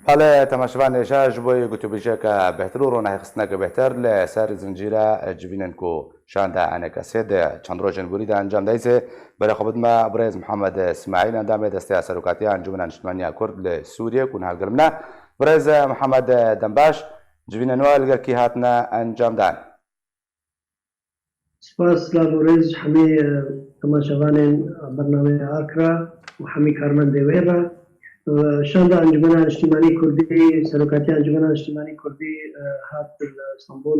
حالا تماشاوان شاش بوی گوتو بیشه که بهتر رو نه خستنه که بهتر لسر زنجیره جبینن کو شانده انک اسید چند روزن بوری ده انجام دایسه برای خودت ما برایز محمد اسماعیل اندام دسته اثرواتی انجمن اجتماعی کرد لسوریه کن هالگرمنا برایز محمد دنباش جبینن وال گر کی هاتنا انجام دان سپاس لابوريز حمي تماشاوان برنامج آكرا وحمي كارمن ديويرا شاندا انجمن اجتماعي كردي سرکاتی انجمن اجتماعي كردي هات اسطنبول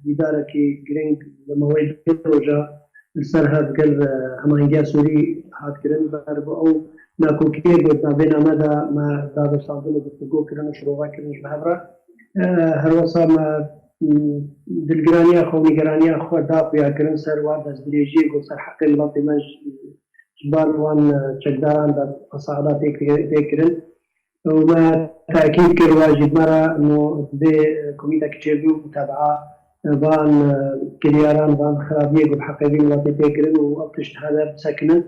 دیدار کی گرینگ لموعد روجا السر هات قل همانجا سوري هات كرن باربو او ناكوكي قلنا بين مدى ما داد اسطنبول بتقول كرن شروعا كرن بهبرا هروسا ما دلگرانیا خونیگرانیا خود داپ یا کرن سر واد از دریجی گل سر حق الوطن مج جبال وان چقدران دا اصعدات تكرن وما تأكيد كر واجب مرة إنه بكمية كتير متابعة بان كرياران بان خرابية قل حقيقي الوطن تكرن وأبتشت هذا بسكنة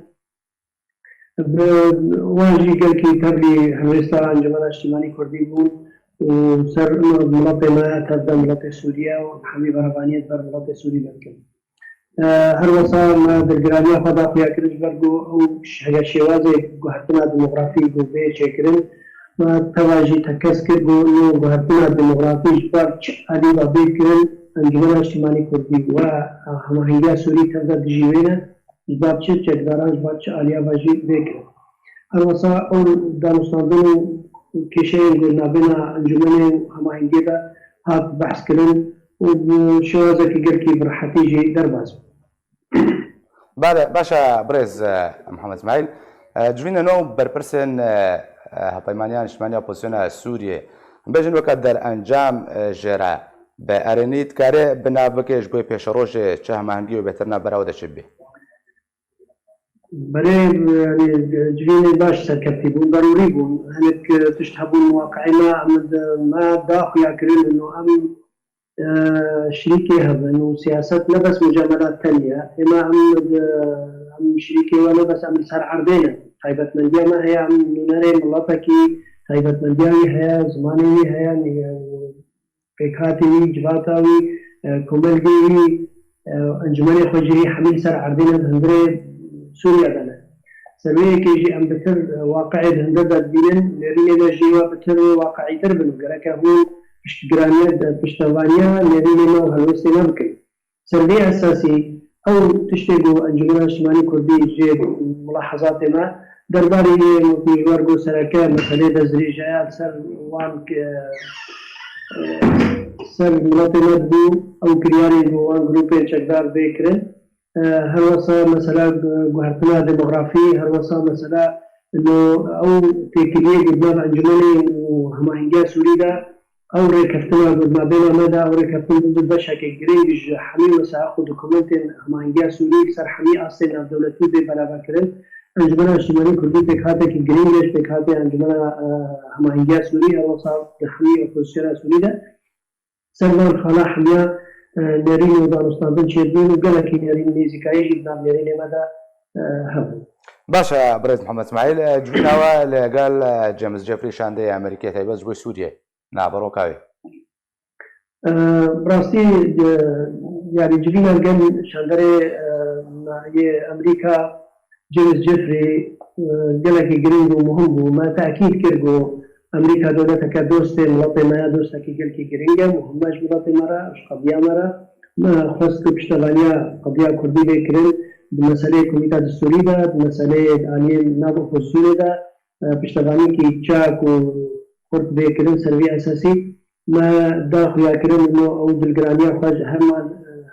واجي قال كي تبلي هنوستان جمال اجتماعي كردي بون وسر مناطق ما تبدا مناطق سوريا وحمي بربانية بر مناطق سوريا ممكن هر وصل ما بالجرانية خدا فيها كرج برضو أو هي شوازة جهتنا ديموغرافي جوبي شكرن ما تواجه تكسكر جو جهتنا ديموغرافي جبرش علي بابي كرن انجمن اجتماعي كردي وهمهيا سوري تبدا دجيوينا جبرش جداران جبرش عليا باجي بكر هر وصل أو دانستاندن كشين قلنا بنا انجمن همهنگی دا هات بحث کردن و شوازه که گل کی برحتی جی درباز. بعد باشا برز محمد اسماعيل جوینا نو برپرسن هپایمانیان اجتماعی اپوزیسیون سوریه بجن وقت در انجام جرا به ارنیت کاره بنابکش بوی پیش روش چه همهنگی و بهترنا براود شبه. بله يعني جرين باش سكتبون ضروري بون هناك تشتهبون مواقعي ما داخل ياكلون انه ام شريكي هذا انه سياسات لا بس مجاملات تانية اما ام شريكي ولا بس ام صار عرضينا طيبة من دي ما هي ام نوناري ملاتكي طيبة من دي هي زماني هي فكاتي جباتاوي كوملجي انجماني خجري حميل صار عرضينا هندري سوريا دنا سوي كيجي ام بتر واقعي هندبه دينن نرينا جيوا بتر واقعي تربن غركه هو اشتغرانيا بشتوانيا نرينا ما هلوسنا بكي سربي اساسي او تشتغلوا انجمن اجتماعي كردي جي ملاحظات ما درباري في ورقو سركه مثلا دزريجه سر وان سر ملاطنات بو او كرياري وان جروبي چقدار بكرن هر وصا مثلا جهتنا ديموغرافي هر وصا مثلا انه او تكليه قدام انجمني وهمهنجا سوريدا او ريكفتنا ما بين مدى او ريكفتنا ضد بشكل جريج حمي مساخو دوكومنت همهنجا سوري سر حمي اصلا دولتي بلا بكرن انجمنا اجتماعي كردي بكاته كي جريج بكاته انجمنا همهنجا سوري هر وصا حمي اوبوزيسيون سوريدا سر خلا حميا نرين ودانستان شدين وقالك نرين نيزكاي جدا نرين مدى هم باشا برز محمد اسماعيل جبنا قال جيمس جيفري شاندي امريكا تايبز بو سوريا نعبرو كاوي براستي يعني جبنا قال شاندري امريكا جيمس جيفري قالك جرينجو مهم وما تاكيد كيرجو امريكا دولتك دوست ملاطي ما دوستك كي جرينجا مهماش ملاطي مرة اش قضية مرة ما خصك بشتغليا قضية كردي بكرن بمسألة كوميتا دستورية بمسألة اني نابو خصوصية بشتغلي كي تشاك وكرد بكرن سربي اساسي ما داخل يكرن انه او دلجرانيا خرج همان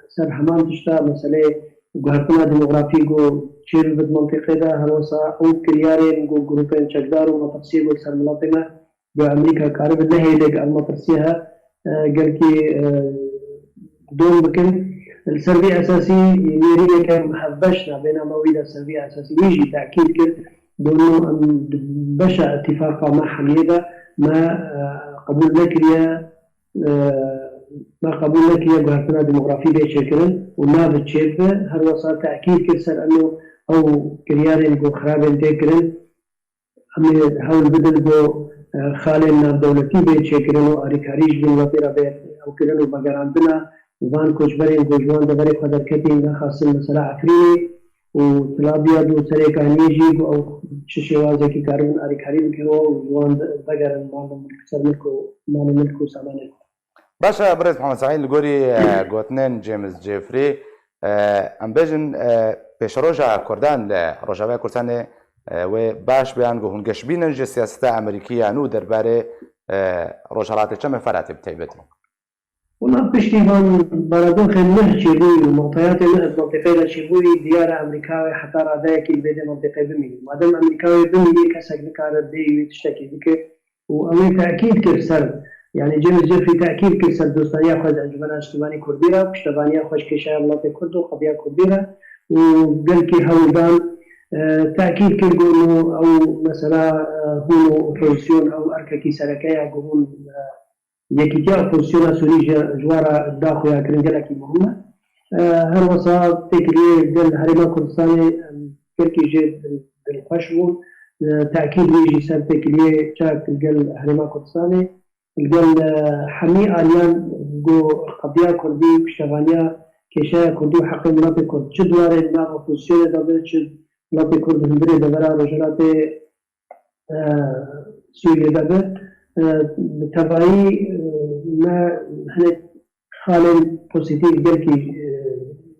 سر همان تشتا مسألة جهتنا ديموغرافي جو شير بد منطقة ده هروسا او كريارين جو جروبين شقدار ومتفسير سر ملاطمة بأمريكا كارب الله يدك المطرسيها قال كي دون بكن السربي أساسي يريد كان محبشنا بين مويدة السربي أساسي يجي تأكيد كده دونه بشع اتفاقا مع حميدة ما قبول لكريا ما قبول لكريا بهرتنا ديموغرافي بيشكرن وما بتشيفه هر وصل تأكيد كسر أنه أو كريارين جو خرابين تكرن أمي حول بدل جو خالي ناف دولتي بيت شكرنو أريكاريش بن وطيرة بيت أو كرنو بقران بنا وفان كوشبرين كوشوان دبري خدر كتين خاصة مثلا عفريني وتلابيا دو سريكا نيجي أو ششوازي كي كارون أريكاري بكرو وجوان بقران مال ملكو سامانه. باشا برز محمد سعيد الجوري جوتنين جيمس جيفري ام بيجن بيشروجا كردان لروجاوي كردان و باش بيان هون جشبين جي سياسة أمريكية نو درباري روجالات كم فرات بتعبتهم. والله بشتيفان بلدون خير نحكي بوي ومعطيات منطقة لشبوي ديار أمريكاوي حتى رادايك البيت منطقة بمي ما دام أمريكاوي بمي كسك نكارت دي وتشتكي بك وأمي تأكيد كرسل يعني جيمس جيفري تأكيد كرسل دوستانيا خوش أنجمن اجتماعي كرديرا بشتبانيا خوش كشايا بلاطي كردو قضية كرديرا وقال كي هولدان تأكيد كرجو أو مثلا هو أوبوزيسيون أو أركاكي سركايا يقولون يكيتيا أوبوزيسيون سوريجا جوارا الداخل يا كرنجلكي مهمة هر وصا تكري دل هرما كردستاني كركي جد بالخشبون تأكيد ويجي سر تكري شاك الجل هرما كردستاني الجل حمي آليان جو قضية كردي بشتغانيا كشايا كردي وحق مناطق كرد شدوار النام أوبوزيسيون دابل شد مناطق كرد هندري دبرا رجلات سوريا دابل بالتبعي ما هنا خالد بوزيتيف جلكي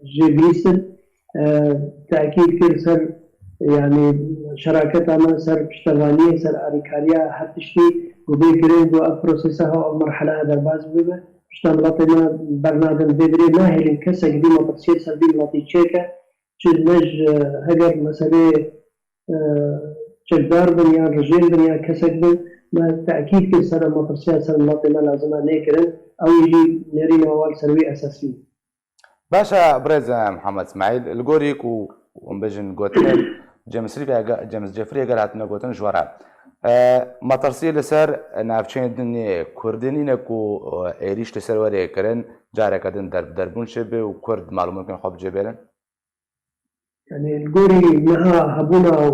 جيبيسن تأكيد كل سر يعني شراكة ما سر بشتغالية سر أريكاريا حتشتي وبيكرين دو أبروسيسها أو مرحلة هذا الباز بيبه بشتغلاتنا برنامج بدري ما هي الكسر دي ما تصير سر دي ما تيجيكا شنج هجر مسألة جدار بنيا رجال بنيا كسر بن ما تأكيد كل سنة ما تصير سر ما لازم نكرن أو يجي نري موال سروي أساسي. باشا برز محمد اسماعيل الجوريك ومبجن جوتن جيمس جيفري قالت جوتن جوارا ما ترسيل لسر نافشين دنيا كردينينك و إيريش لسر وري كرن جارك دن دربون شبه وكرد معلومات ممكن خب جبلن يعني الجوري نها هبونا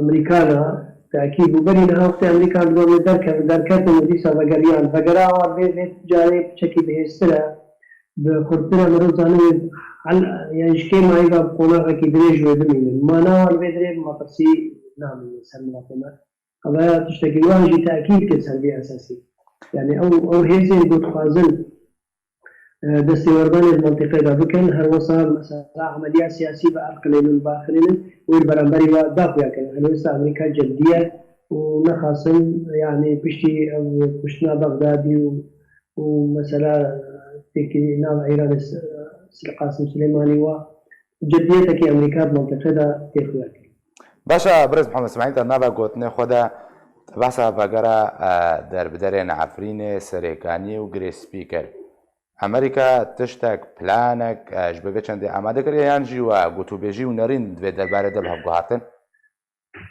أمريكانا تأكيد وبني نها وقت أمريكا دون دركات المديسة بقريان بقرا واربي جاري بشكل بهسترا بخرطنا مروزانه يعني شكل ما يبقى بقونا كيدريج ودمين ما نوار بدري ما تفسي نعم سلماتنا هذا تشتكي واجي تأكيد كسلبي أساسي يعني أو هيزين قد خازن دستي وردان المنطقة دا بكن هر وصال مثلا عملية سياسية بأرقلين الباخرين والبرامبري وداخل يكن هلوسا أمريكا جدية ونخاصن يعني بشتي بشتنا بغدادي ومثلا تكي نام إيران قاسم سليماني وجديتك أمريكا بمنطقة دا تيخويا باشا برز محمد اسماعيل تنابا قوتني خدا بحثا بقرا در بدرين عفرين سريكاني وغري سبيكر أمريكا تشتك بلانك جبه چنده آماده کری یانجی و گوتو بیجی و نرین دوی درباره دل هفگوهاتن؟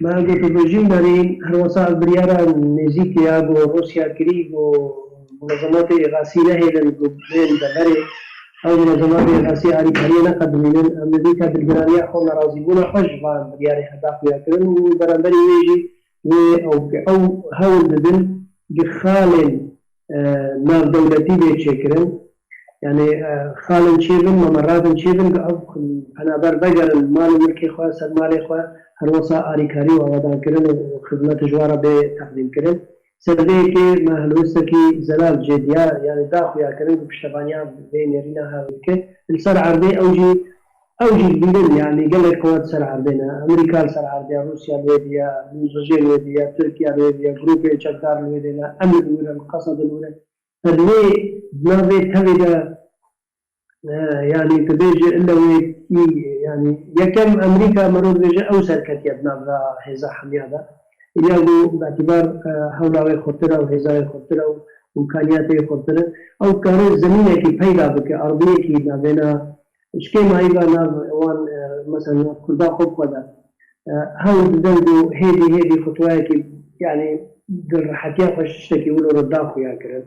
ما گوتو بیجی نرین هر وصال بریارا نزیکی آگو روسیا کری و منظمات إغاثي نهيلا بين دبري أو منظمات إغاثي أريكارية نقدمين أمريكا بالجرانية خونا رازيبونا خجبان برياري حداقو ياكرن وبرانبري يجي أو هول بدن بخال ناف دولتي بيتشكرن يعني خال شيبن ممرات شيبن أو أنا بقر المال ملكي خواه سر مالي خواه هروسا أريكاري وغدان كرن وخدمة جوارة بتقديم كرن سردي كي ما هلوسكي زلال جديا يعني داخل يا كريم بشتبانيا بين يرينا هاويك السر عربي أوجي بيدن يعني قال لك قوات سر عربينا أمريكا سر عربيا روسيا الويديا روسيا الويديا تركيا الويديا جروب شكار الويديا أمر الويديا القصد الويديا فاللي نابي تبدا يعني تبيج إلا يعني يكم أمريكا مرور بيجا أوسر كتيب نابا هزا حميادا يجوا باعتبار هؤلاء خطرة وهزاي خطرة وإمكانيات خطرة أو كانوا زمينة كي بيدا بك أرضية كي نابنا إشكي ما يبقى ناب وان مثلا كلدا خوب ودا هاو بدو هذه خطوة كي يعني درحتيا خشتكي ولو رداخو يا كرد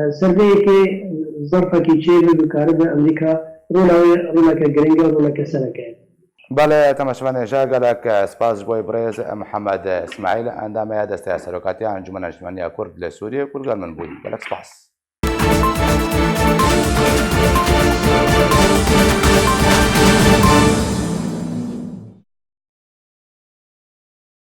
سردي كي ظرفة كي تشيل بكارب أمريكا رولا كجرينجا رولا كسلكة بله تماشاوان جا قالك سپاس بوی برز محمد اسماعیل عندما دست سرکاتی انجمن اجتماعی کرد لسوریه کل من بود قالك سپاس